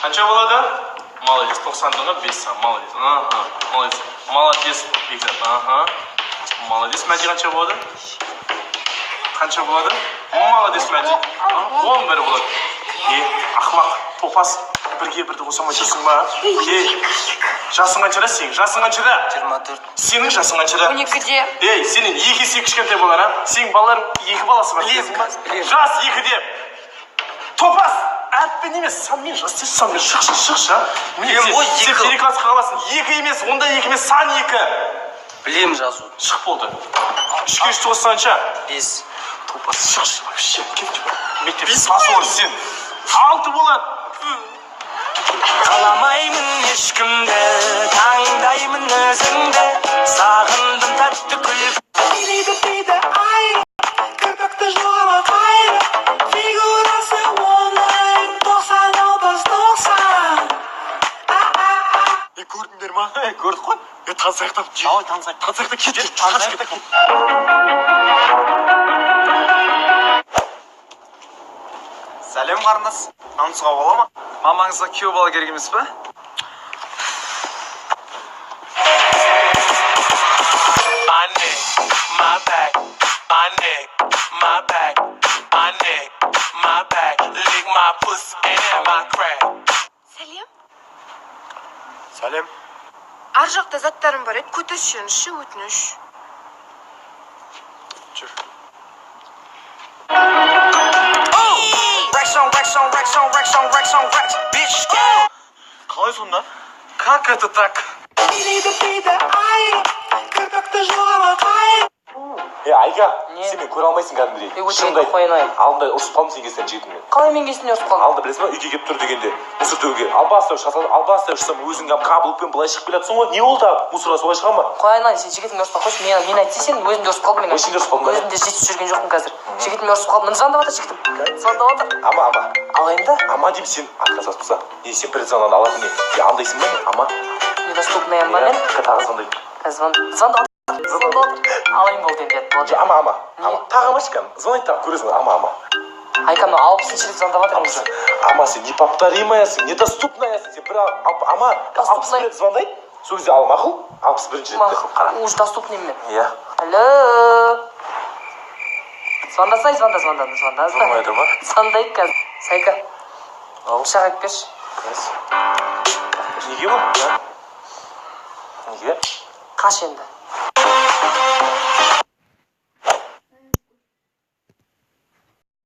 Қанша болады? Молодец, 90-ға 5 сан, молодец. Молодец. Молодец, Бекзат. Молодец, Мәди қанша болады? Қанша болады? Молодец, Мәди. 11 болады. Ақымақ, топас. Бірге бірді қосамай жүрсің ба? Жасың қаншада сен? Жасың қаншада? 24. Сенің жасың қаншада? 12-де. Сенен 2 есе кішкентай болар, а? Сенің балаларың 2 баласы бар. Жас 2-де. Топас! Әріппен емес, санмен жас сен санмен шықшы. Сен переклассқа қаласың. 2 емес, онда 2 емес, сан 2. Білем жазу. Шық болды. 3-ке 3 қосса қанша? 5. Топас шықшы. Вообще, кетті бар. Мектеп сасуыр сен. 6 болады. Қаламаймын ешкімді, таңдаймын өзіңді, сағындым тәтті күліп. Билейді ай, кірпікті жоғары қайыр, фигурасы онлайн, 90. Көрдіңдер ма? Көрдік қой. Тансаяқтап кет. Тансаяқтап кет. Сәлем қарындас. Танысуға бола ма? Мамаңызға күйеу бала керек емес пе? Сәлем. Сәлем. Ар жақта заттарым бар еді, көтерсеңізші, өтініш. Жүр. Қалай сонда? Как это так? Билейді ай, кірпікті жоғары қайыр. Айға, сен мен көре алмайсың кәдімгідей. Өтірік қойын ай. Алдында ұрысып қалдым сен келсең жігітіммен. Қалай мен кезінде ұрысып қалдым? Алды білесің ба, үйге келіп тұр дегенде мусор төгуге. Албастау шықсам өзің қабылықпен былай шығып келатсың ғой. Не болды? Мусорға солай шыға ма? Қойын ай, сен жігітіңмен ұрысып қойшы, мен айтсай сен өзіңде ұрысып қалдың. Өзіңде ұрысып қалдың ба? Өзімде жетісіп жүрген жоқпын қазір. Жігітіме ұрысып қалдым. Міне звондап жатыр жігітім. Звондап жатыр. Ама. Алайын да? Ама деймін сен отказаспаса. Не сен бір звондан алатын не? Андайсың ба? Ама. Недоступная ма мен? Тағы звондайды. Звондап. Алайын болды енді. Ама. Тағы амашкам. Звондайды тағы көресің. Ама. Айкам, 60-шы рет звондап жатыр. Ама сен неповторимаясың, недоступнаясың. Сен бір ама 60 рет звондайды. Сол кезде ал мақұл 61-ші ретте қара. Уж доступный мен. Иә. Алло. Звондасай, звонда. Звондайды ма? Звондайды қазір. Сайка. Шақ айтып берші. Неге бұл? Неге? Қаш енді.